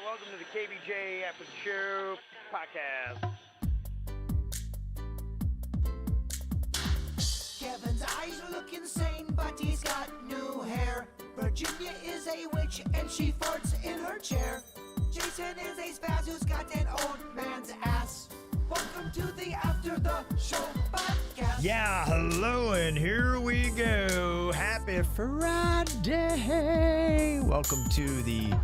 welcome to the KVJ After the Show podcast. Kevin's eyes look insane, but he's got new hair. Virginia is a witch, and she farts in her chair. Jason is a spaz who's got an old man's ass. Welcome to the After the Show podcast. Yeah, hello, and here we go. Happy Friday. Welcome to the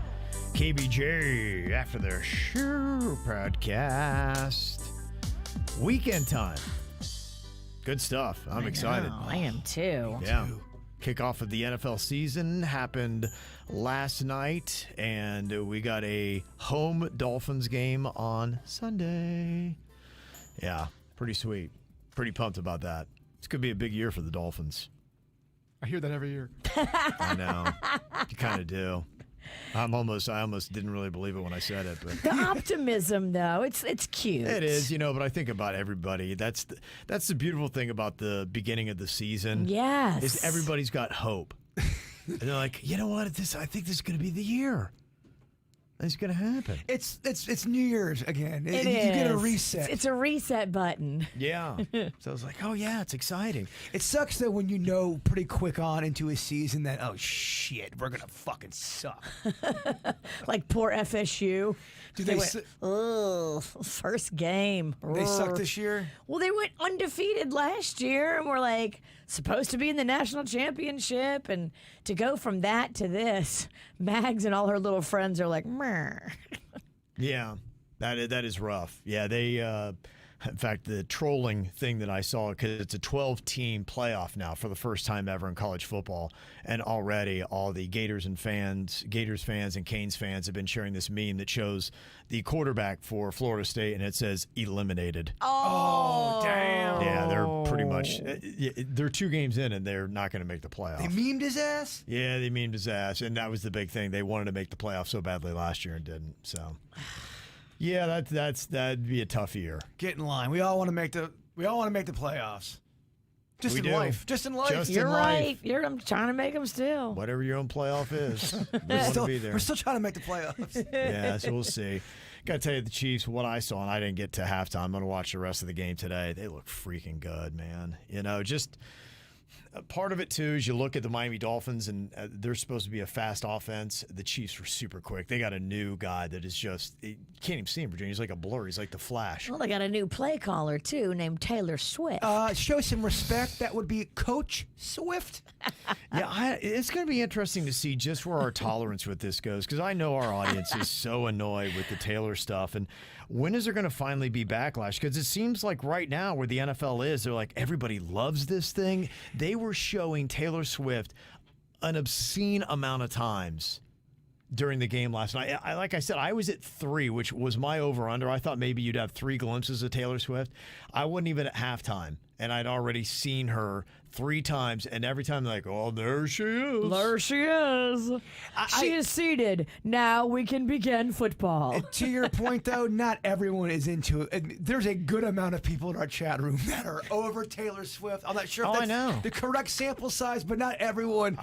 KVJ After the Show podcast. Weekend time. Good stuff. I'm excited. I am too. Yeah. Kickoff of the NFL season happened last night, and we got a home Dolphins game on Sunday. Yeah, pretty sweet. Pretty pumped about that. It's going to be a big year for the Dolphins. I hear that every year. I know. You kind of do. I almost didn't really believe it when I said it, but The optimism, though, it's cute. it is, but I think about everybody. That's the beautiful thing about the beginning of the season. Yes. Is everybody's got hope. And they're like, you know what? I think this is going to be the year. It's going to happen. It's New Year's again. It you is. get a reset. It's a reset button. Yeah. So I was like, oh yeah, it's exciting. It sucks though when you know pretty quick on into a season that, oh shit, we're gonna fucking suck. Like poor FSU. Do They they? went, ugh, first game. They suck Ugh. this year. Well, they went undefeated last year, and we're like supposed to be in the national championship, and to go from that to this, Mags and all her little friends are like, meh. Yeah, that is rough. Yeah, they. In fact, the trolling thing that I saw, because it's a 12-team playoff now for the first time ever in college football, and already all the Gators fans and Canes fans have been sharing this meme that shows the quarterback for Florida State, and it says eliminated. Oh, damn. Yeah, they're pretty much they're 2 games in, and they're not going to make the playoff. They memed his ass. Yeah, they memed his ass, and that was the big thing. They wanted to make the playoff so badly last year and didn't. So, yeah, that'd be a tough year. Get in line. We all want to make the playoffs. Just We in do. life. Just in life. Just You're in right. life. I'm trying to make them still. Whatever your own playoff is, we want to be there. We're still trying to make the playoffs. Yeah, so we'll see. Got to tell you, the Chiefs, what I saw, and I didn't get to halftime. I'm going to watch the rest of the game today. They look freaking good, man. Just part of it, too, is you look at the Miami Dolphins, and they're supposed to be a fast offense. The Chiefs were super quick. They got a new guy that is just, you can't even see him, Virginia. He's like a blur. He's like the Flash. Well, they got a new play caller, too, named Taylor Swift. Show some respect. That would be Coach Swift. Yeah, it's going to be interesting to see just where our tolerance with this goes, because I know our audience is so annoyed with the Taylor stuff. And when is there going to finally be backlash? Because it seems like right now where the NFL is, they're like, everybody loves this thing. They were showing Taylor Swift an obscene amount of times during the game last night. Like I said, I was at 3, which was my over-under. I thought maybe you'd have 3 glimpses of Taylor Swift. I wasn't even at halftime, and I'd already seen her 3 times, and every time like, oh, there she is. There she is. She is seated. Now we can begin football. To your point, though, not everyone is into it. There's a good amount of people in our chat room that are over Taylor Swift. I'm not sure if that's the correct sample size, but not everyone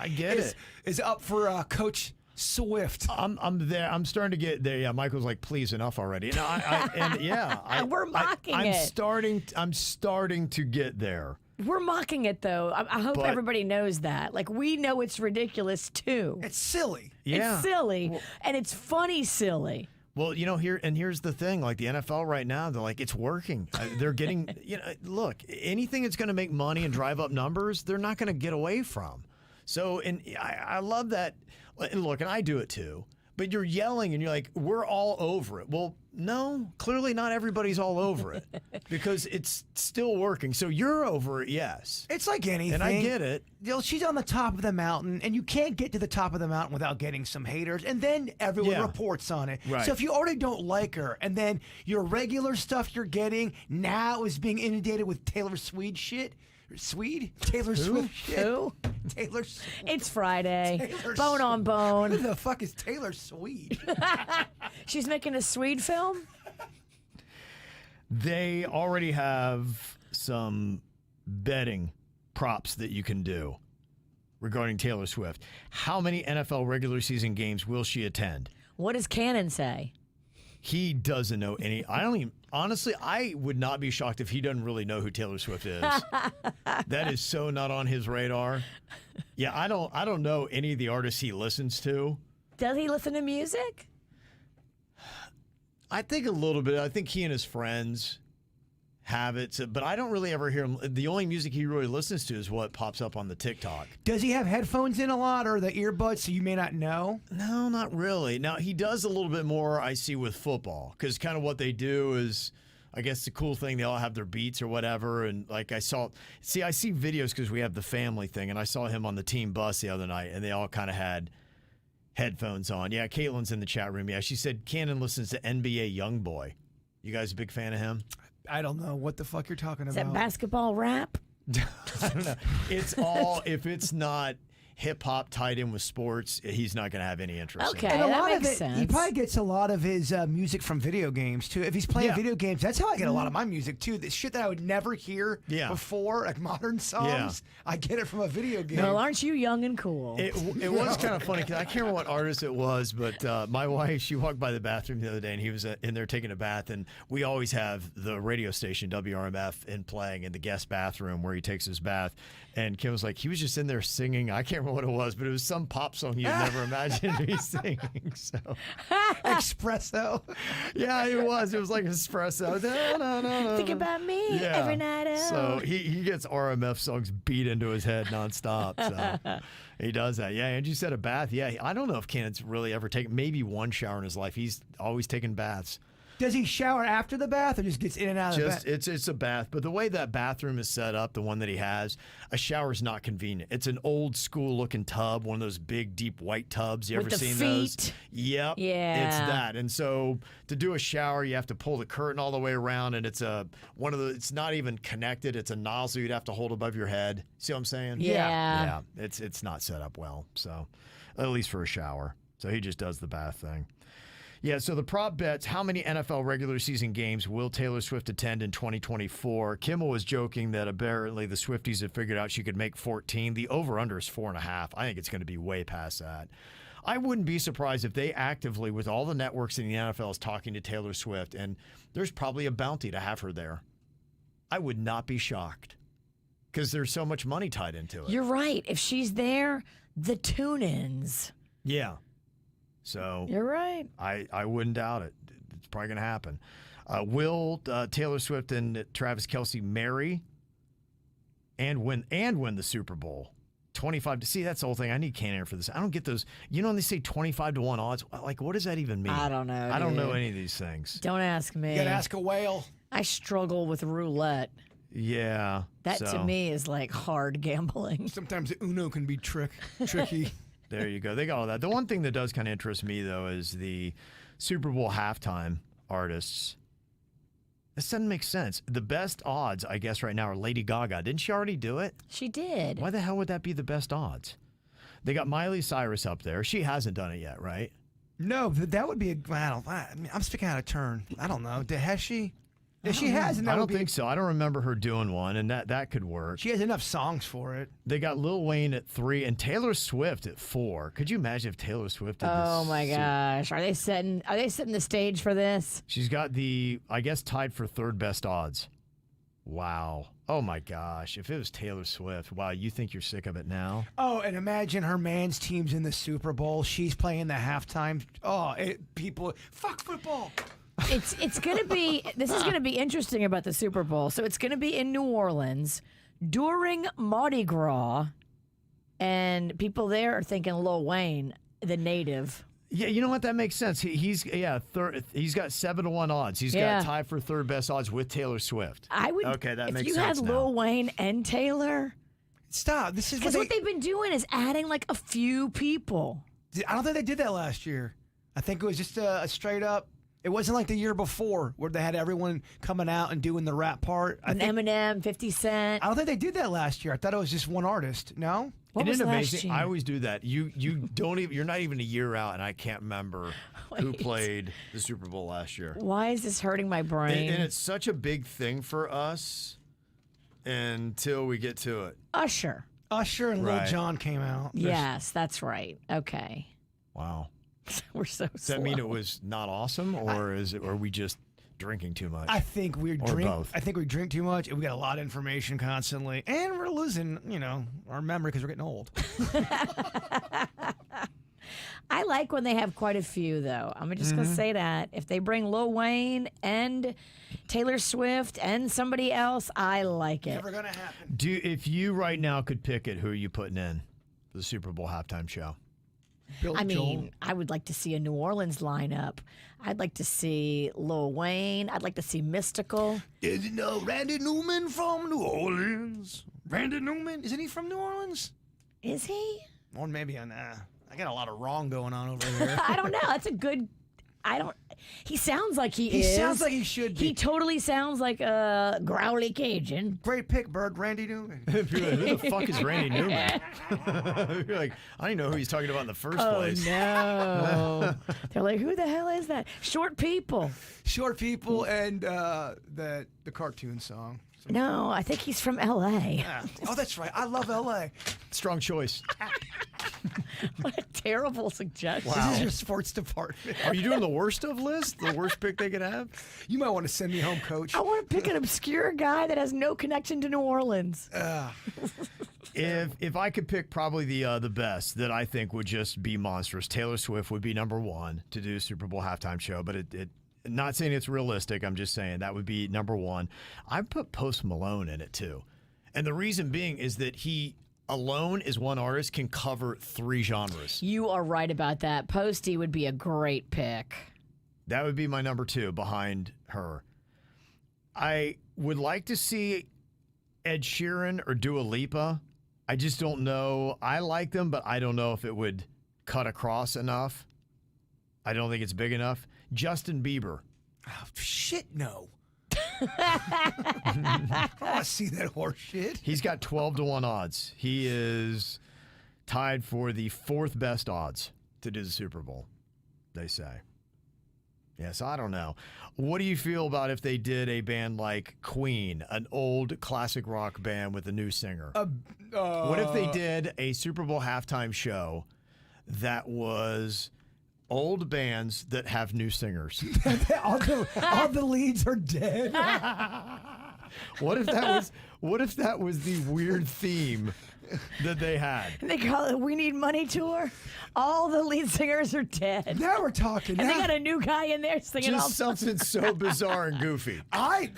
is up for Coach Swift. I'm there. I'm starting to get there. Yeah, Michael's like, please, enough already. We're mocking it. I'm starting to get there. We're mocking it, though. I hope But- everybody knows that. Like, we know it's ridiculous, too. It's silly. Yeah. It's silly, and it's funny silly. Well, here's the thing. Like the NFL right now, they're like, it's working. They're getting, look, anything that's going to make money and drive up numbers, they're not going to get away from. So, and I love that. And look, and I do it too. But you're yelling and you're like, we're all over it. Well, no, clearly not everybody's all over it because it's still working. So you're over it, yes. It's like anything. And I get it. She's on the top of the mountain, and you can't get to the top of the mountain without getting some haters, and then everyone reports on it. Right. So if you already don't like her, and then your regular stuff you're getting now is being inundated with Taylor Swift shit. Taylor Swift shit. Who? Taylor Swift. It's Friday. Taylor Bone on Who bone. the fuck is Taylor Swift? She's making a Swede film? They already have some betting props that you can do regarding Taylor Swift. How many NFL regular season games will she attend? What does Cannon say? He doesn't know any. I don't even. Honestly, I would not be shocked if he doesn't really know who Taylor Swift is. That is so not on his radar. Yeah, I don't know any of the artists he listens to. Does he listen to music? I think a little bit. I think he and his friends have it, but I don't really ever hear him. The only music he really listens to is what pops up on the TikTok. Does he have headphones in a lot or the earbuds so you may not know? No, not really. Now, he does a little bit more, I see, with football, because kind of what they do is, I guess the cool thing, they all have their beats or whatever, and like I see videos because we have the family thing, and I saw him on the team bus the other night, and they all kind of had headphones on. Yeah, Caitlin's in the chat room. Yeah, she said Cannon listens to NBA YoungBoy. You guys a big fan of him? I don't know what the fuck you're talking about. Is that basketball rap? I don't know. It's all, if it's not hip hop tied in with sports, he's not going to have any interest. Okay, in it. And a that lot makes of it, sense. he probably gets a lot of his music from video games too. If he's playing video games, that's how I get a lot of my music too. The shit that I would never hear before, like modern songs, I get it from a video game. Well, aren't you young and cool? It was kind of funny because I can't remember what artist it was, but my wife, she walked by the bathroom the other day and he was in there taking a bath, and we always have the radio station WRMF playing in the guest bathroom where he takes his bath. And Kim was like, he was just in there singing. I can't remember what it was, but it was some pop song you'd never imagined me singing. So, Espresso. Yeah, it was. It was like espresso. Think about me every night out. So he gets RMF songs beat into his head nonstop. So he does that. Yeah, Angie said a bath. Yeah, I don't know if Cannon's really ever taken maybe one shower in his life. He's always taken baths. Does he shower after the bath or just gets in and out of the bath? It's a bath, but the way that bathroom is set up, the one that he has, a shower's not convenient. It's an old school looking tub, one of those big deep white tubs. You ever seen those? Yep. Yeah. It's that. And so to do a shower, you have to pull the curtain all the way around, and it's it's not even connected. It's a nozzle you'd have to hold above your head. See what I'm saying? Yeah. Yeah. It's not set up well. So at least for a shower. So he just does the bath thing. Yeah, so the prop bets, how many NFL regular season games will Taylor Swift attend in 2024? Kimmel was joking that apparently the Swifties had figured out she could make 14. The over-under is 4.5. I think it's going to be way past that. I wouldn't be surprised if they actively, with all the networks in the NFL, is talking to Taylor Swift, and there's probably a bounty to have her there. I would not be shocked because there's so much money tied into it. You're right. If she's there, the tune-ins. Yeah. So you're right. I wouldn't doubt it. It's probably going to happen. Will Taylor Swift and Travis Kelce marry and win the Super Bowl? 25 to see, that's the whole thing. I need Cannon for this. I don't get those. You know when they say 25 to 1 odds, like what does that even mean? I don't know. I don't know any of these things. Don't ask me. You got to ask a whale. I struggle with roulette. Yeah. That to me is like hard gambling. Sometimes the Uno can be tricky. There you go. They got all that. The one thing that does kind of interest me, though, is the Super Bowl halftime artists. This doesn't make sense. The best odds, I guess, right now are Lady Gaga. Didn't she already do it? She did. Why the hell would that be the best odds? They got Miley Cyrus up there. She hasn't done it yet, right? No, that would be I'm speaking out of turn. I don't know. Has she? If she hasn't, I don't think so. I don't remember her doing one, and that could work. She has enough songs for it. They got Lil Wayne at 3 and Taylor Swift at 4. Could you imagine if Taylor Swift did this? Oh my gosh. Are they setting the stage for this? She's got I guess, tied for third best odds. Wow. Oh my gosh. If it was Taylor Swift, wow, you think you're sick of it now? Oh, and imagine her man's team's in the Super Bowl. She's playing the halftime. Oh, people, fuck football. It's going to be, this is going to be interesting about the Super Bowl. So it's going to be in New Orleans during Mardi Gras, and people there are thinking Lil Wayne, the native. Yeah, you know what? That makes sense. He's got 7 to 1 odds. He's got tied for third best odds with Taylor Swift. Okay, that makes sense. If you had Lil Wayne and Taylor, stop. This is because what they've been doing is adding like a few people. I don't think they did that last year. I think it was just a straight up. It wasn't like the year before where they had everyone coming out and doing the rap part. Eminem, 50 Cent. I don't think they did that last year. I thought it was just one artist. No? What was amazing? Last year? I always do that. You don't even. You're not even a year out, and I can't remember who played the Super Bowl last year. Why is this hurting my brain? And it's such a big thing for us until we get to it. Usher and Lil Jon came out. Yes, that's right. Okay. Wow. We're so Does that mean it was not awesome, or are we just drinking too much? I think we both. I think we drink too much, and we got a lot of information constantly, and we're losing, our memory because we're getting old. I like when they have quite a few, though. I'm just going to say that. If they bring Lil Wayne and Taylor Swift and somebody else, I like it. Never gonna happen. If you right now could pick it, who are you putting in for the Super Bowl halftime show? Billy Joel. I would like to see a New Orleans lineup. I'd like to see Lil Wayne. I'd like to see Mystical. Is Randy Newman from New Orleans? Randy Newman? Isn't he from New Orleans? Is he? Or maybe I got a lot of wrong going on over here. I don't know. That's a good. He sounds like he is. He sounds like he should be. He totally sounds like a growly Cajun. Great pick, Bird. Randy Newman. Who the fuck is Randy Newman? You're like, I don't even know who he's talking about in the first place. No. They're like, who the hell is that? Short People. Short People and the cartoon song. No, I think he's from L.A. Yeah. Oh, that's right. I love L.A. Strong choice. What a terrible suggestion. This is your sports department. Are you doing the worst of list? The worst pick they could have? You might want to send me home, Coach. I want to pick an obscure guy that has no connection to New Orleans. If I could pick probably the best that I think would just be monstrous, Taylor Swift would be number one to do Super Bowl halftime show, but it not saying it's realistic. I'm just saying that would be number one. I put Post Malone in it too. And the reason being is that he alone as one artist can cover 3 genres. You are right about that. Posty would be a great pick. That would be my number 2 behind her. I would like to see Ed Sheeran or Dua Lipa. I just don't know. I like them, but I don't know if it would cut across enough. I don't think it's big enough. Justin Bieber. Oh, shit, no. I want to see that horse shit. He's got 12-1 odds. He is tied for the 4th best odds to do the Super Bowl, they say. Yes, I don't know. What do you feel about if they did a band like Queen, an old classic rock band with a new singer? What if they did a Super Bowl halftime show that was old bands that have new singers? all the leads are dead. What if that was the weird theme that they had? They call it We Need Money Tour. All the lead singers are dead. Now we're talking. And they got a new guy in there singing all just something so bizarre and goofy.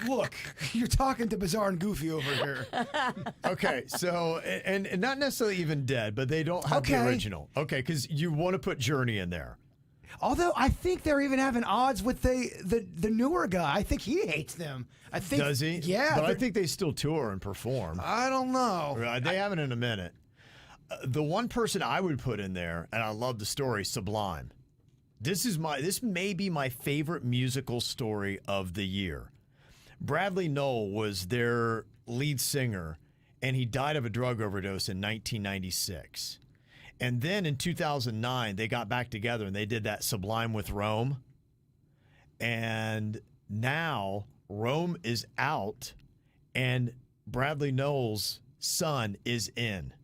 Look, you're talking to Bizarre and Goofy over here. Okay, so and not necessarily even dead, but they don't have the original. Okay, because you want to put Journey in there. Although I think they're even having odds with the newer guy. I think he hates them. I think. Does he? Yeah. But I think they still tour and perform. I don't know. They haven't in a minute. The one person I would put in there, and I love the story, Sublime. This may be my favorite musical story of the year. Bradley Noel was their lead singer, and he died of a drug overdose in 1996. And then in 2009, they got back together and they did that Sublime with Rome. And now Rome is out and Bradley Noel's son is in.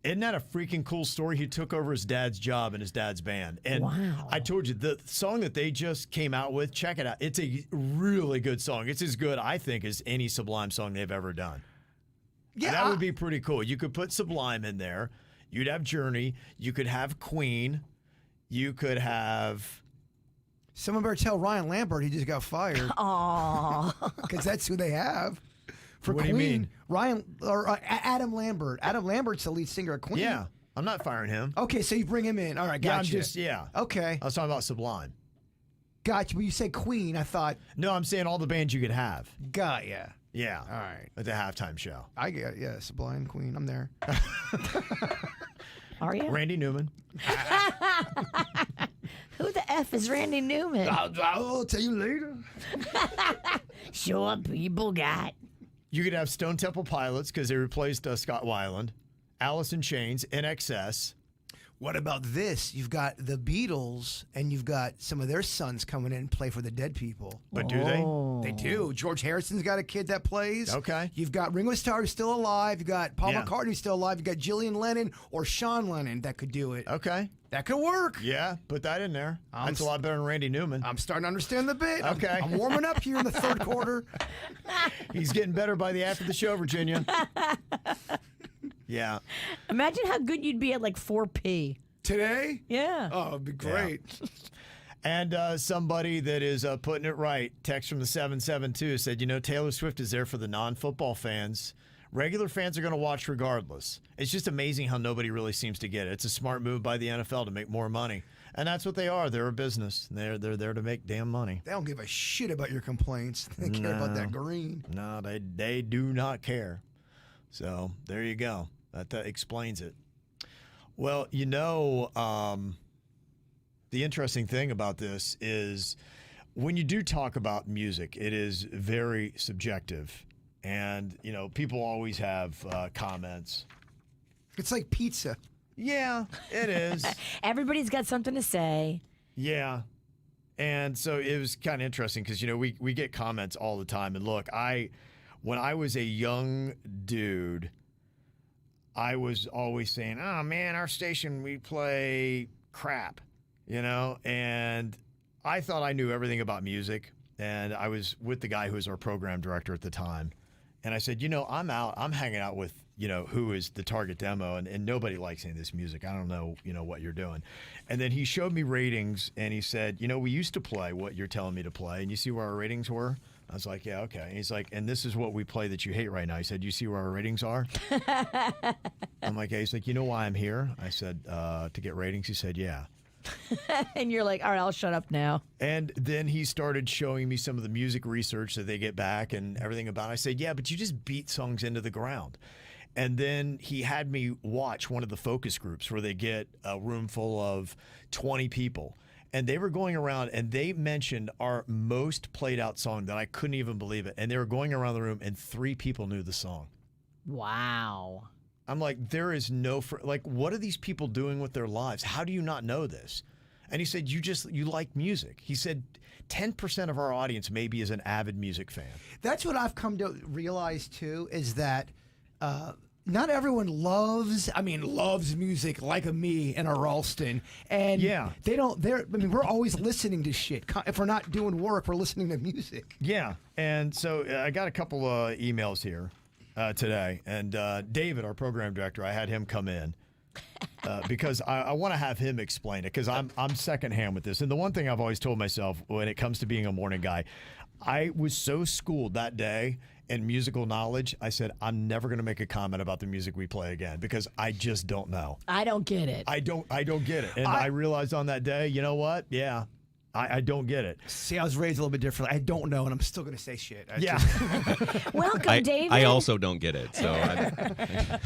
Isn't that a freaking cool story? He took over his dad's job in his dad's band. And wow. I told you, the song that they just came out with, check it out. It's a really good song. It's as good, I think, as any Sublime song they've ever done. Yeah, and that would be pretty cool. You could put Sublime in there. You'd have Journey. You could have Queen. You could have... Someone better tell Ryan Lambert he just got fired. Aww. Because that's who they have. For what Queen, do you mean? Ryan or Adam Lambert. Adam Lambert's the lead singer of Queen. Yeah, I'm not firing him. Okay, so you bring him in. All right, gotcha. Okay. I was talking about Sublime. Gotcha. When you say Queen, I thought. No, I'm saying all the bands you could have. Got ya. Yeah. All right. At the halftime show. I get Sublime, Queen. I'm there. Are you? Randy Newman. Who the F is Randy Newman? I'll tell you later. Sure, people got. You could have Stone Temple Pilots because they replaced Scott Weiland, Alice in Chains, NXS. What about this? You've got the Beatles, and you've got some of their sons coming in and play for the Dead People. But do they? They do. George Harrison's got a kid that plays. Okay. You've got Ringo Starr who's still alive. You've got Paul McCartney who's still alive. You've got Gillian Lennon or Sean Lennon that could do it. Okay. That could work. Yeah, put that in there. That's a lot better than Randy Newman. I'm starting to understand the bit. Okay. I'm warming up here in the third quarter. He's getting better by the after the show, Virginia. Yeah. Imagine how good you'd be at like 4P. Today? Yeah. Oh, it'd be great. Yeah. And somebody that is putting it right, text from the 772 said, Taylor Swift is there for the non-football fans. Regular fans are going to watch regardless. It's just amazing how nobody really seems to get it. It's a smart move by the NFL to make more money. And that's what they are. They're a business. They're there to make damn money. They don't give a shit about your complaints. They care about that green. No, they do not care. So there you go. That explains it. Well, the interesting thing about this is when you do talk about music, it is very subjective. And, people always have comments. It's like pizza. Yeah, it is. Everybody's got something to say. Yeah. And so it was kind of interesting because, we get comments all the time. And look, when I was a young dude, I was always saying, oh, man, our station, we play crap, and I thought I knew everything about music. And I was with the guy who was our program director at the time. And I said, I'm out. I'm hanging out with, who is the target demo. And nobody likes any of this music. I don't know, what you're doing. And then he showed me ratings and he said, we used to play what you're telling me to play. And you see where our ratings were? I was like, yeah, okay. And he's like, and this is what we play that you hate right now. He said, you see where our ratings are? I'm like, yeah. He's like, you know why I'm here? I said, to get ratings? He said, yeah. And you're like, all right, I'll shut up now. And then he started showing me some of the music research that they get back and everything about it. I said, yeah, but you just beat songs into the ground. And then he had me watch one of the focus groups where they get a room full of 20 people. And they were going around and they mentioned our most played out song that I couldn't even believe it. And they were going around the room and 3 people knew the song. Wow. I'm like, there is what are these people doing with their lives? How do you not know this? And he said, you like music. He said, 10% of our audience maybe is an avid music fan. That's what I've come to realize too, is that not everyone loves music like me and a Ralston. And we're always listening to shit. If we're not doing work, we're listening to music. Yeah. And so I got a couple emails here. Today. And David, our program director, I had him come in because I want to have him explain it because I'm secondhand with this. And the one thing I've always told myself when it comes to being a morning guy, I was so schooled that day in musical knowledge. I said, I'm never going to make a comment about the music we play again because I just don't know. I don't get it. I don't get it. And I realized on that day, you know what? Yeah. I don't get it. See, I was raised a little bit differently. I don't know, and I'm still going to say shit. Welcome, David. I also don't get it, so I'm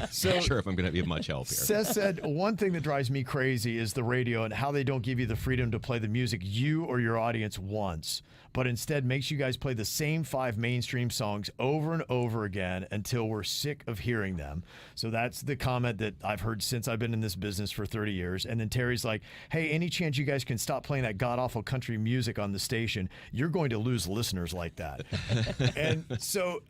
not sure if I'm going to be of much help here. Seth said, one thing that drives me crazy is the radio and how they don't give you the freedom to play the music you or your audience wants, but instead makes you guys play the same 5 mainstream songs over and over again until we're sick of hearing them. So that's the comment that I've heard since I've been in this business for 30 years. And then Terry's like, hey, any chance you guys can stop playing that god-awful country music on the station? You're going to lose listeners like that. And so,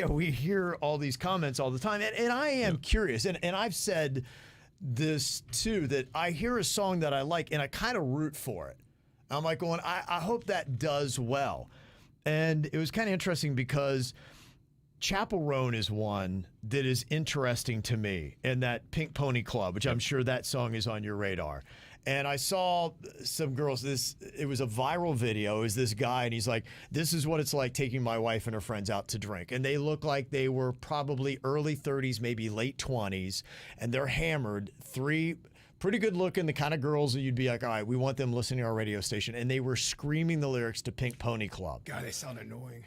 we hear all these comments all the time. And I am curious. And I've said this, too, that I hear a song that I like, and I kind of root for it. I'm like going, I hope that does well. And it was kind of interesting because Chapel Roan is one that is interesting to me, and that Pink Pony Club, which I'm sure that song is on your radar. And I saw some girls, it was a viral video. It was this guy, and he's like, this is what it's like taking my wife and her friends out to drink. And they look like they were probably early 30s, maybe late 20s, and they're hammered. 3 pretty good looking, the kind of girls that you'd be like, all right, we want them listening to our radio station. And they were screaming the lyrics to Pink Pony Club. God, they sound annoying.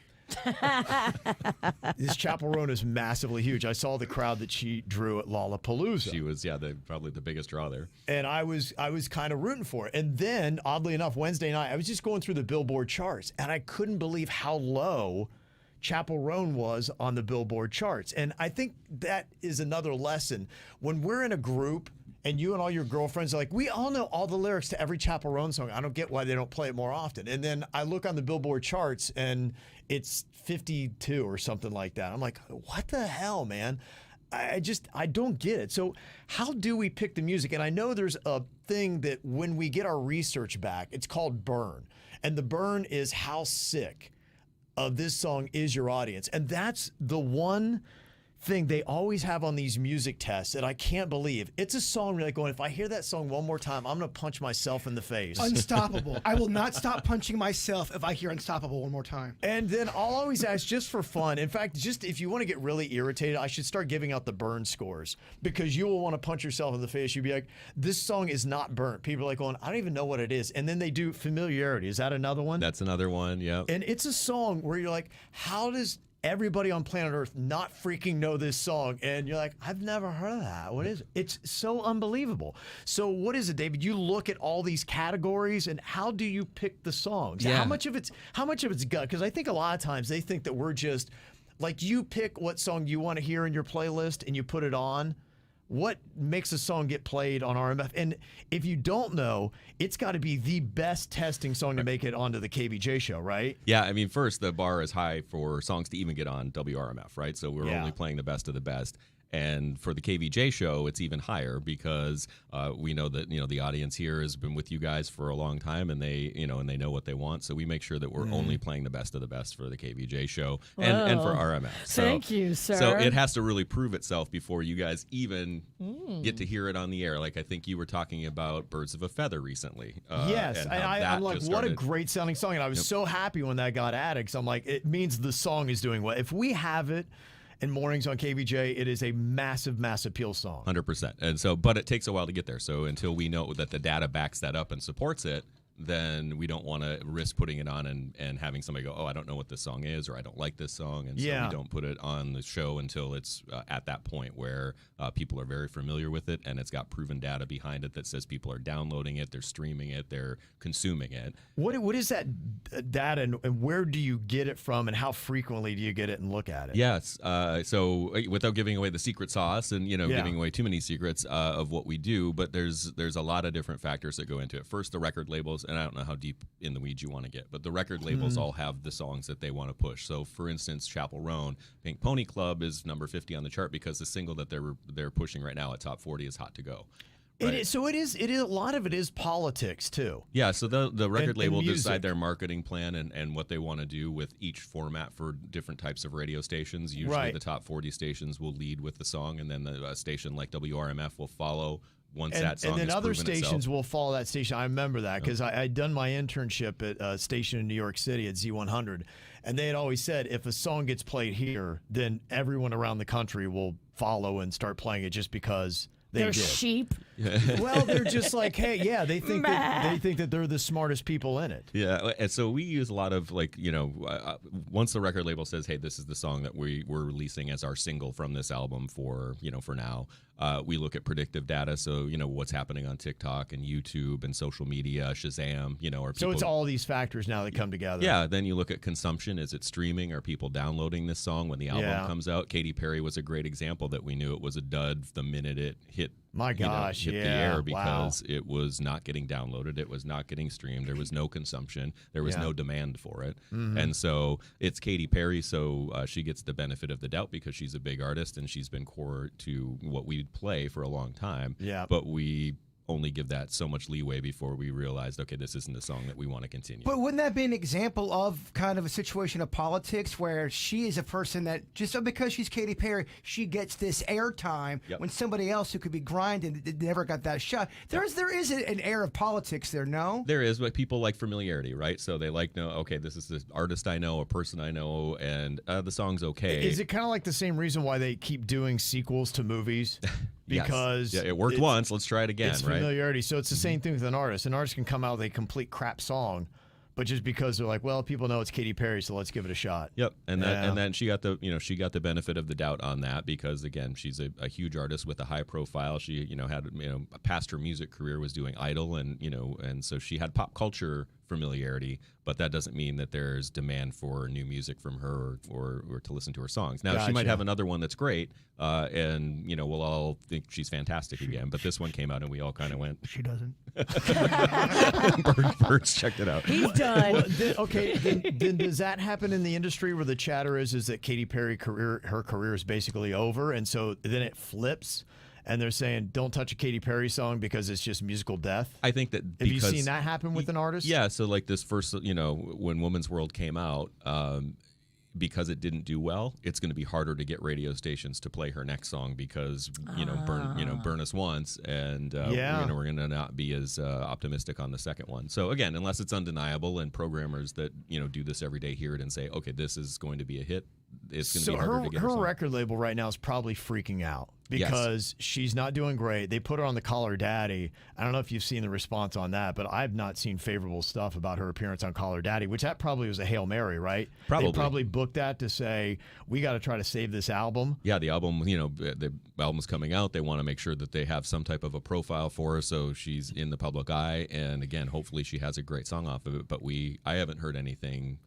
This Chapel Roan is massively huge. I saw the crowd that she drew at Lollapalooza. She was, probably the biggest draw there. And I was kind of rooting for it. And then, oddly enough, Wednesday night, I was just going through the Billboard charts, and I couldn't believe how low Chapel Roan was on the Billboard charts. And I think that is another lesson. When we're in a group and you and all your girlfriends are like, we all know all the lyrics to every Chappell Roan song. I don't get why they don't play it more often. And then I look on the Billboard charts and it's 52 or something like that. I'm like, what the hell, man? I don't get it. So how do we pick the music? And I know there's a thing that when we get our research back, it's called burn. And the burn is how sick of this song is your audience. And that's the one thing they always have on these music tests that I can't believe. It's a song where you're like going, if I hear that song one more time, I'm going to punch myself in the face. Unstoppable. I will not stop punching myself if I hear Unstoppable one more time. And then I'll always ask, just for fun, in fact, just if you want to get really irritated, I should start giving out the burn scores, because you will want to punch yourself in the face. You'll be like, this song is not burnt. People are like going, I don't even know what it is. And then they do Familiarity. Is that another one? That's another one, yeah. And it's a song where you're like, how does everybody on planet Earth not freaking know this song? And you're like, I've never heard of that. What is it? It's so unbelievable. So what is it, David? You look at all these categories, and how do you pick the songs? Yeah. How much of it's gut? Because I think a lot of times they think that we're just like, you pick what song you want to hear in your playlist and you put it on. What makes a song get played on RMF? And if you don't know, it's got to be the best testing song to make it onto the KVJ show, right? Yeah, I mean, first, the bar is high for songs to even get on WRMF, right? So we're only playing the best of the best. And for the KVJ show, it's even higher because we know that the audience here has been with you guys for a long time, and they know what they want. So we make sure that we're only playing the best of the best for the KVJ show and for RMF. So, thank you, sir. So it has to really prove itself before you guys even get to hear it on the air. Like I think you were talking about "Birds of a Feather" recently. Yes, and I'm like, what a great sounding song, and I was so happy when that got added, because I'm like, it means the song is doing well. If we have it in mornings on KVJ, it is a massive, mass appeal song. 100%. And so, but it takes a while to get there. So until we know that the data backs that up and supports it, then we don't want to risk putting it on and having somebody go, oh, I don't know what this song is, or I don't like this song. And so we don't put it on the show until it's at that point where people are very familiar with it, and it's got proven data behind it that says people are downloading it, they're streaming it, they're consuming it. What is that data, and where do you get it from, and how frequently do you get it and look at it? Yes. So without giving away the secret sauce and giving away too many secrets of what we do, but there's a lot of different factors that go into it. First, the record labels. And I don't know how deep in the weeds you want to get, but the record labels all have the songs that they want to push. So, for instance, Chappell Roan, Pink Pony Club is number 50 on the chart because the single that they're pushing right now at top 40 is Hot to Go. Right? It is. A lot of it is politics too. Yeah. So the record label decide their marketing plan and what they want to do with each format for different types of radio stations. Usually, the top 40 stations will lead with the song, and then the station like WRMF will follow. That song and then other stations itself. will follow that station. I remember that because I'd done my internship at a station in New York City at Z100, and they had always said if a song gets played here, then everyone around the country will follow and start playing it just because they're sheep. Well, they're just like, hey, yeah, they think that they're the smartest people in it. Yeah, and so we use a lot of once the record label says, hey, this is the song that we're releasing as our single from this album for now. We look at predictive data, so what's happening on TikTok and YouTube and social media, Shazam. So it's all these factors now that come together. Yeah. Then you look at consumption. Is it streaming? Are people downloading this song when the album comes out? Katy Perry was a great example that we knew it was a dud the minute it hit. Hit the air because it was not getting downloaded. It was not getting streamed. There was no consumption. There was no demand for it. And so it's Katy Perry, so she gets the benefit of the doubt because she's a big artist and she's been core to what we play for a long time. Yeah. But we only give that so much leeway before we realized, okay, this isn't a song that we want to continue. But wouldn't that be an example of kind of a situation of politics where she is a person that just because she's Katy Perry, she gets this airtime when somebody else who could be grinding never got that shot? There is an air of politics there, no? There is, but people like familiarity, right? So they like, okay, this is the artist I know, a person I know, and the song's okay. Is it kind of like the same reason why they keep doing sequels to movies? Because it worked once, let's try it again, it's right? Familiarity. So it's the same thing with an artist. An artist can come out with a complete crap song, but just because they're like, well, people know it's Katy Perry, so let's give it a shot. Yep, and then she got the benefit of the doubt on that because again, she's a huge artist with a high profile. She had past her music career was doing Idol and so she had pop culture familiarity, but that doesn't mean that there's demand for new music from her or to listen to her songs. Now, she might have another one that's great, and we'll all think she's fantastic again. But this one came out, and we all kind of went. She doesn't. Bird's checked it out. He's done. Well, then does that happen in the industry where the chatter is that Katy Perry her career is basically over, and so then it flips? And they're saying, don't touch a Katy Perry song because it's just musical death? I think that Have you seen that happen with an artist? Yeah, so like this first, when Woman's World came out, because it didn't do well, it's going to be harder to get radio stations to play her next song because, burn us once, and we're going to not be as optimistic on the second one. So again, unless it's undeniable and programmers that, do this every day hear it and say, okay, this is going to be a hit, it's going to be harder to get her song. Record label right now is probably freaking out because she's not doing great. They put her on the Call Her Daddy. I don't know if you've seen the response on that, but I've not seen favorable stuff about her appearance on Call Her Daddy, which that probably was a Hail Mary, right? Probably. They probably booked that to say, we got to try to save this album. Yeah, the album, the album's coming out. They want to make sure that they have some type of a profile for her so she's in the public eye. And again, hopefully she has a great song off of it. But I haven't heard anything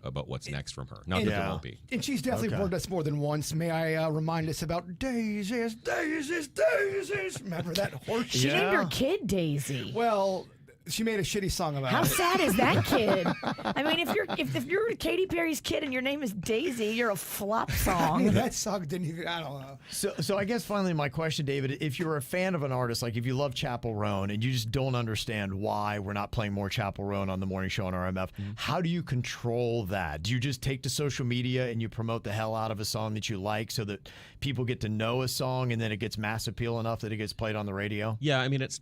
about what's next from her. Not that there won't be. And she's definitely worked us more than once. May I remind us about Daisies, Daisies, Daisies. Remember that horse? She named her kid Daisy. Well, she made a shitty song about it. How sad is that kid? I mean, if you're Katy Perry's kid and your name is Daisy, you're a flop song. I mean, that song didn't even, I don't know. So I guess finally my question, David, if you're a fan of an artist, like if you love Chappell Roan and you just don't understand why we're not playing more Chappell Roan on the morning show on RMF, how do you control that? Do you just take to social media and you promote the hell out of a song that you like so that people get to know a song and then it gets mass appeal enough that it gets played on the radio? Yeah, I mean, it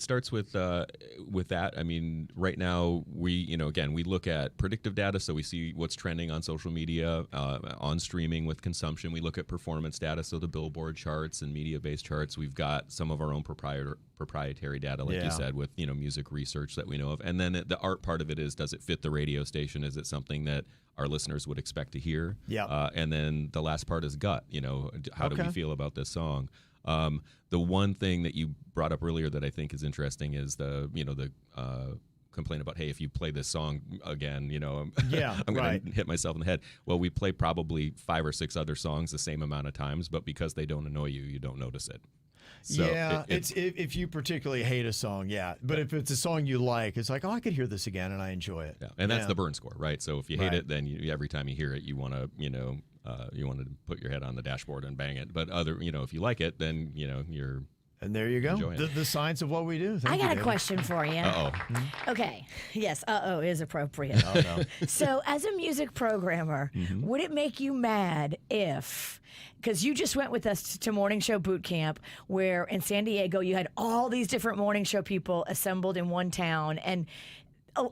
starts with that. I mean, right now we look at predictive data, so we see what's trending on social media, on streaming with consumption. We look at performance data, so the Billboard charts and media-based charts. We've got some of our own proprietary data, like you said, with music research that we know of. And then the art part of it is, does it fit the radio station? Is it something that our listeners would expect to hear? Yeah. And then the last part is gut. How do we feel about this song? The one thing that you brought up earlier that I think is interesting is the complaint about, hey, if you play this song again, I'm going to hit myself in the head. Well, we play probably 5 or 6 other songs the same amount of times, but because they don't annoy you, you don't notice it. So it's if you particularly hate a song, but if it's a song you like, it's like, oh, I could hear this again and I enjoy it. Yeah. And that's the burn score, right? So if you hate it, then every time you hear it, you want to, you want to put your head on the dashboard and bang it. But if you like it, then you're. And there you go. The science of what we do. I got a question for you. Uh-oh. Okay. Yes, is appropriate. Oh, no. So as a music programmer, would it make you mad if, because you just went with us to Morning Show Boot Camp, where in San Diego you had all these different morning show people assembled in one town, and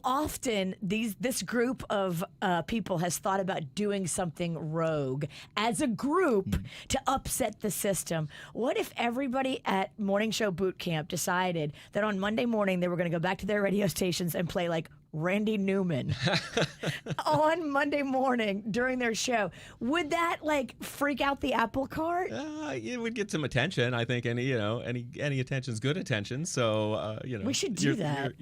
often this group of people has thought about doing something rogue as a group to upset the system. What if everybody at Morning Show Boot Camp decided that on Monday morning they were going to go back to their radio stations and play like Randy Newman on Monday morning during their show? Would that freak out the apple cart? It would get some attention. I think any attention's good attention. So we should do that.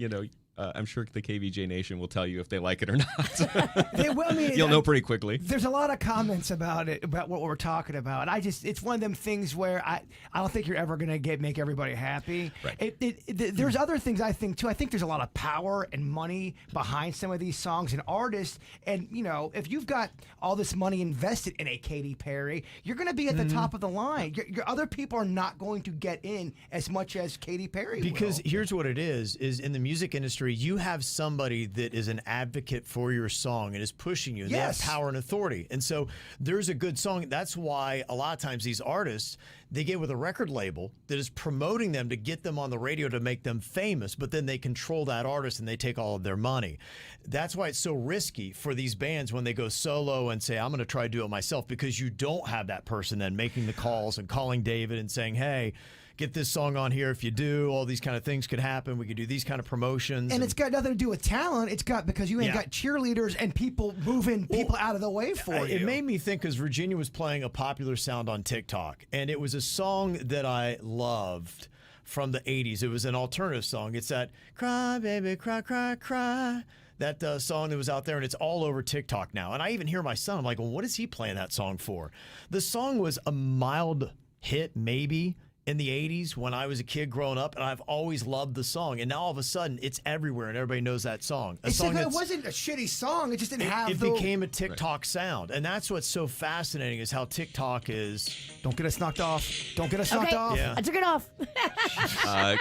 I'm sure the KVJ Nation will tell you if they like it or not. They will. You'll know pretty quickly. There's a lot of comments about it, about what we're talking about. It's one of them things where I don't think you're ever going to make everybody happy. Right. There's other things I think too. I think there's a lot of power and money behind some of these songs and artists. And if you've got all this money invested in a Katy Perry, you're going to be at the top of the line. Your other people are not going to get in as much as Katy Perry because will. Here's what it is in the music industry, you have somebody that is an advocate for your song and is pushing you. And they have power and authority. And so there's a good song. That's why a lot of times these artists, they get with a record label that is promoting them to get them on the radio to make them famous, but then they control that artist and they take all of their money. That's why it's so risky for these bands when they go solo and say, I'm going to try to do it myself, because you don't have that person then making the calls and calling David and saying, hey, get this song on here. If you do, all these kind of things could happen. We could do these kind of promotions. And it's got nothing to do with talent. It's got because you ain't got cheerleaders and people moving people out of the way for you. It made me think, because Virginia was playing a popular sound on TikTok, and it was a song that I loved from the 80s. It was an alternative song. It's that Cry Baby Cry Cry Cry. That song that was out there, and it's all over TikTok now. And I even hear my son, I'm like, well, what is he playing that song for? The song was a mild hit, maybe, in the 80s when I was a kid growing up, and I've always loved the song. And now all of a sudden, it's everywhere, and everybody knows that song. It wasn't a shitty song. It just didn't have It became a TikTok sound. And that's what's so fascinating is how TikTok is. Don't get us knocked off. Don't get us knocked off. Yeah. I took it off.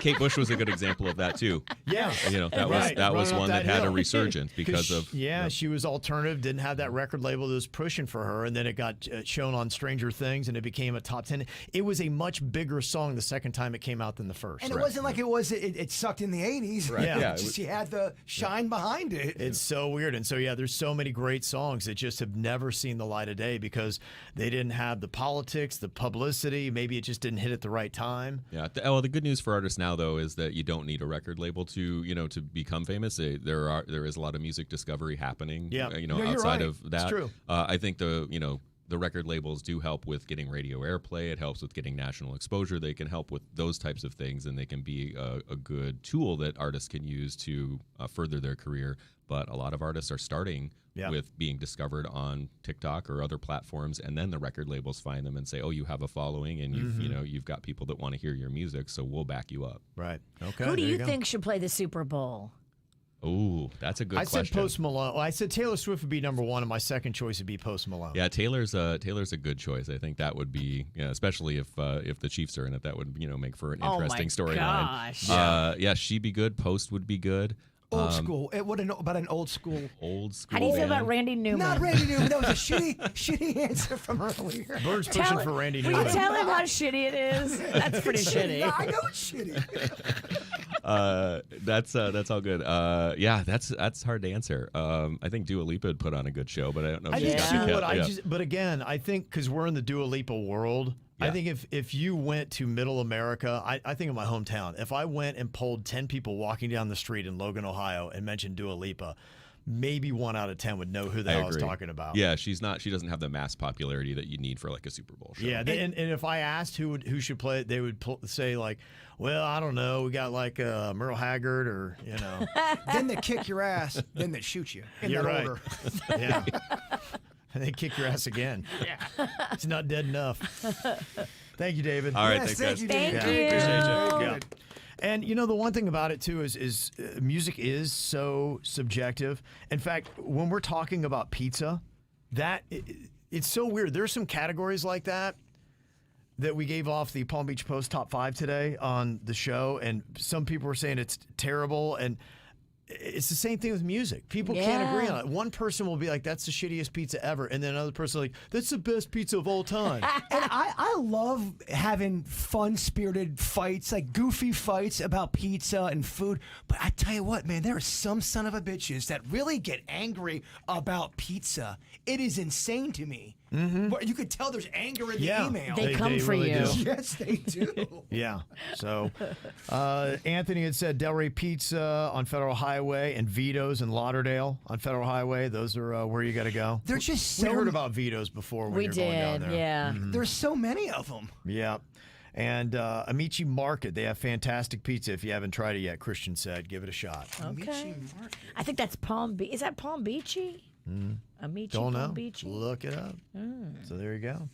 Kate Bush was a good example of that, too. Yeah. That was one that had a resurgence because of. She was alternative, didn't have that record label that was pushing for her, and then it got shown on Stranger Things, and it became a top 10. It was a much bigger song the second time it came out than the first. And it wasn't like it sucked in the 80s. Right. Yeah. She had the shine behind it. It's so weird. And so, there's so many great songs that just have never seen the light of day because they didn't have the politics, the publicity. Maybe it just didn't hit at the right time. Yeah. Well, the good news for artists now, though, is that you don't need a record label to become famous. There is a lot of music discovery happening. Yeah. Outside of that. It's true. I think the record labels do help with getting radio airplay. It helps with getting national exposure. They can help with those types of things, and they can be a good tool that artists can use to further their career. But a lot of artists are starting with being discovered on TikTok or other platforms, and then the record labels find them and say, "Oh, you have a following, and you've got people that want to hear your music, so we'll back you up." Right. Okay. Who do you think should play the Super Bowl? Oh, that's a good question. I said Post Malone. Well, I said Taylor Swift would be number one, and my second choice would be Post Malone. Yeah, Taylor's a good choice. I think that would be, especially if the Chiefs are in it, that would make for an interesting storyline. She'd be good. Post would be good. Old school. What about an old school? Old school. How do you feel about Randy Newman? Not Randy Newman. That was a shitty answer from earlier. Bird's pushing for Randy Newman. Will you tell him how shitty it is? That's pretty shitty. Yeah, I know it's shitty. That's all good. That's hard to answer. I think Dua Lipa would put on a good show, but I don't know if she's got But again, I think because we're in the Dua Lipa world, I think if you went to middle America, I think of my hometown, if I went and polled 10 people walking down the street in Logan, Ohio, and mentioned Dua Lipa, maybe 1 out of 10 would know who the hell I was talking about. Yeah, she doesn't have the mass popularity that you need for like a Super Bowl show. Yeah, and if I asked who should play it, they would say like, well, I don't know, we got like Merle Haggard or Then they kick your ass, then they shoot you. You're right. Order. Yeah. And they kick your ass again. Yeah. It's not dead enough. Thank you, David. All right, yes, thanks, guys. Thank you. Appreciate you. Yeah. And the one thing about it too is music is so subjective. In fact, when we're talking about pizza, it's so weird. There's some categories like that we gave off the Palm Beach Post Top 5 today on the show, and some people were saying it's terrible, and it's the same thing with music. People can't agree on it. One person will be like, that's the shittiest pizza ever. And then another person like, that's the best pizza of all time. And I love having fun-spirited fights, like goofy fights about pizza and food. But I tell you what, man, there are some son of a bitches that really get angry about pizza. It is insane to me. Mm-hmm. But you could tell there's anger in the email. They come for really you. Do. Yes, they do. Yeah. So Anthony had said Delray Pizza on Federal Highway and Vito's in Lauderdale on Federal Highway. Those are where you got to go. They're just so... We heard about Vito's before when you're going down there. Yeah. Mm-hmm. There's so many of them. Yeah. And Amici Market, they have fantastic pizza. If you haven't tried it yet, Christian said, give it a shot. Okay. I think that's Palm Beach. Is that Palm Beachy? Amici Don't know. Palm Beachy? Look it up. So there you go.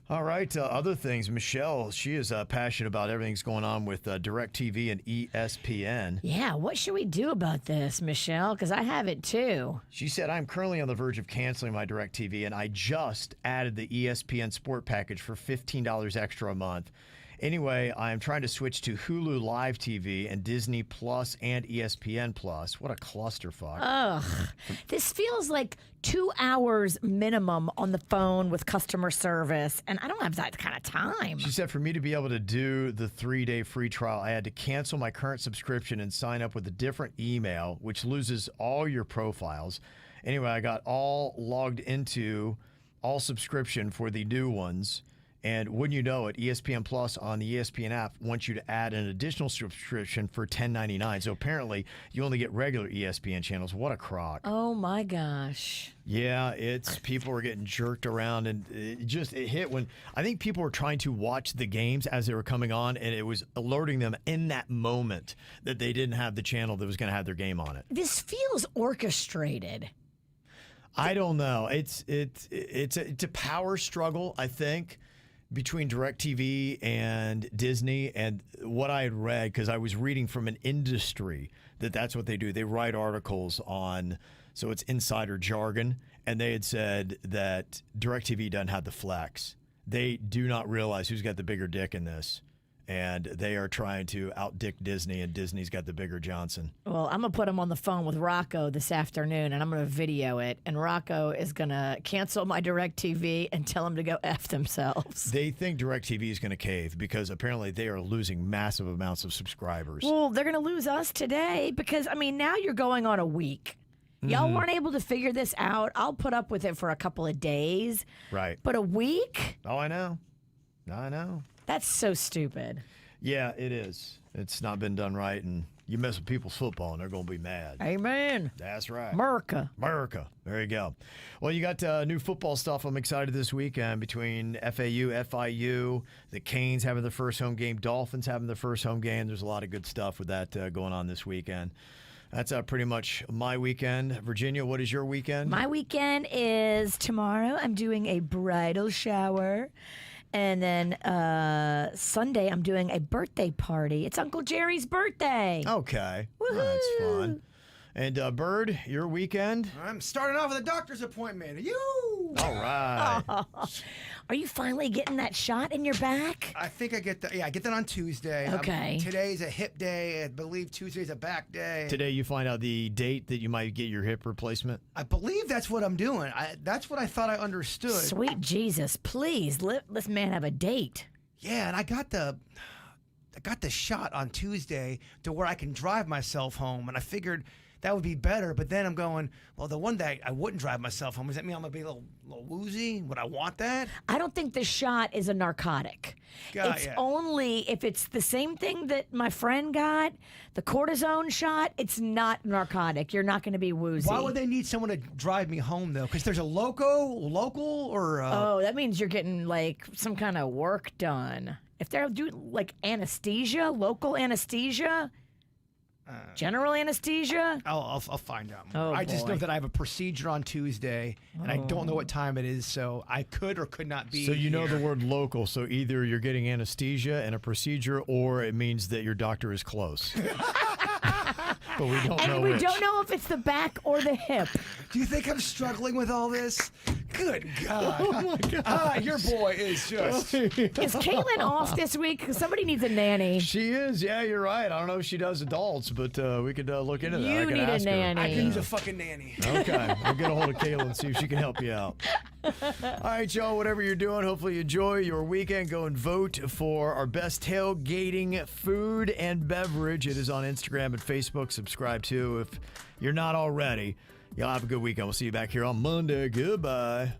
All right. Other things. Michelle, she is passionate about everything that's going on with DirecTV and ESPN. Yeah. What should we do about this, Michelle? Because I have it too. She said, I'm currently on the verge of canceling my DirecTV, and I just added the ESPN Sport package for $15 extra a month. Anyway, I'm trying to switch to Hulu Live TV and Disney Plus and ESPN Plus. What a clusterfuck. Ugh. This feels like 2 hours minimum on the phone with customer service, and I don't have that kind of time. She said for me to be able to do the 3-day free trial, I had to cancel my current subscription and sign up with a different email, which loses all your profiles. Anyway, I got all logged into all subscription for the new ones. And wouldn't you know it, ESPN Plus on the ESPN app wants you to add an additional subscription for $10.99. So apparently you only get regular ESPN channels. What a crock. Oh, my gosh. Yeah, people were getting jerked around, and it hit when I think people were trying to watch the games as they were coming on, and it was alerting them in that moment that they didn't have the channel that was going to have their game on it. This feels orchestrated. I don't know. It's a power struggle, I think, between DirecTV and Disney. And what I had read, because I was reading from an industry that's what they do. They write articles on, so it's insider jargon, and they had said that DirecTV doesn't have the flex. They do not realize who's got the bigger dick in this. And they are trying to outdick Disney, and Disney's got the bigger Johnson. Well, I'm going to put him on the phone with Rocco this afternoon, and I'm going to video it. And Rocco is going to cancel my DirecTV and tell them to go F themselves. They think DirecTV is going to cave because apparently they are losing massive amounts of subscribers. Well, they're going to lose us today because, now you're going on a week. Y'all weren't able to figure this out. I'll put up with it for a couple of days. Right. But a week? Oh, I know. That's so stupid. Yeah, it is. It's not been done right, and you mess with people's football, and they're going to be mad. Amen. That's right. America. There you go. Well, you got new football stuff. I'm excited this weekend between FAU, FIU, the Canes having their first home game, Dolphins having their first home game. There's a lot of good stuff with that going on this weekend. That's pretty much my weekend. Virginia, what is your weekend? My weekend is tomorrow. I'm doing a bridal shower. And then Sunday, I'm doing a birthday party. It's Uncle Jerry's birthday. Okay. Woohoo! That's fun. And Bird, your weekend? I'm starting off with a doctor's appointment. All right. Are you finally getting that shot in your back? I think I get that. Yeah, I get that on Tuesday. Okay. Today's a hip day. I believe Tuesday's a back day. Today you find out the date that you might get your hip replacement? I believe that's what I'm doing. That's what I thought I understood. Sweet Jesus, please let this man have a date. Yeah, and I got the shot on Tuesday to where I can drive myself home, and I figured that would be better. But then I'm going, well, the one day I wouldn't drive myself home. Does that mean I'm going to be a little woozy? Would I want that? I don't think the shot is a narcotic. It's only if it's the same thing that my friend got, the cortisone shot, it's not narcotic. You're not going to be woozy. Why would they need someone to drive me home, though? Because there's a local or... Oh, that means you're getting, like, some kind of work done. If they're doing, like, anesthesia, local anesthesia... General anesthesia? I'll find out more. Oh, I just know boy. that I have a procedure on Tuesday, and I don't know what time it is, so I could or could not be So you know here. the word local, so either you're getting anesthesia and a procedure, or it means that your doctor is close. But we don't know And we which. don't know if it's the back or the hip. Do you think I'm struggling with all this? Good God. Oh, my God. Your boy is just... Is Caitlin off this week? 'Cause somebody needs a nanny. She is. Yeah, you're right. I don't know if she does adults, but we could look into that. You I could need a ask her. nanny. I can use a fucking nanny. Okay. I'll get a hold of Kayla and see if she can help you out. All right, y'all, whatever you're doing, hopefully you enjoy your weekend. Go and vote for our best tailgating food and beverage. It is on Instagram and Facebook. Subscribe to if you're not already. Y'all have a good weekend. We'll see you back here on Monday. Goodbye.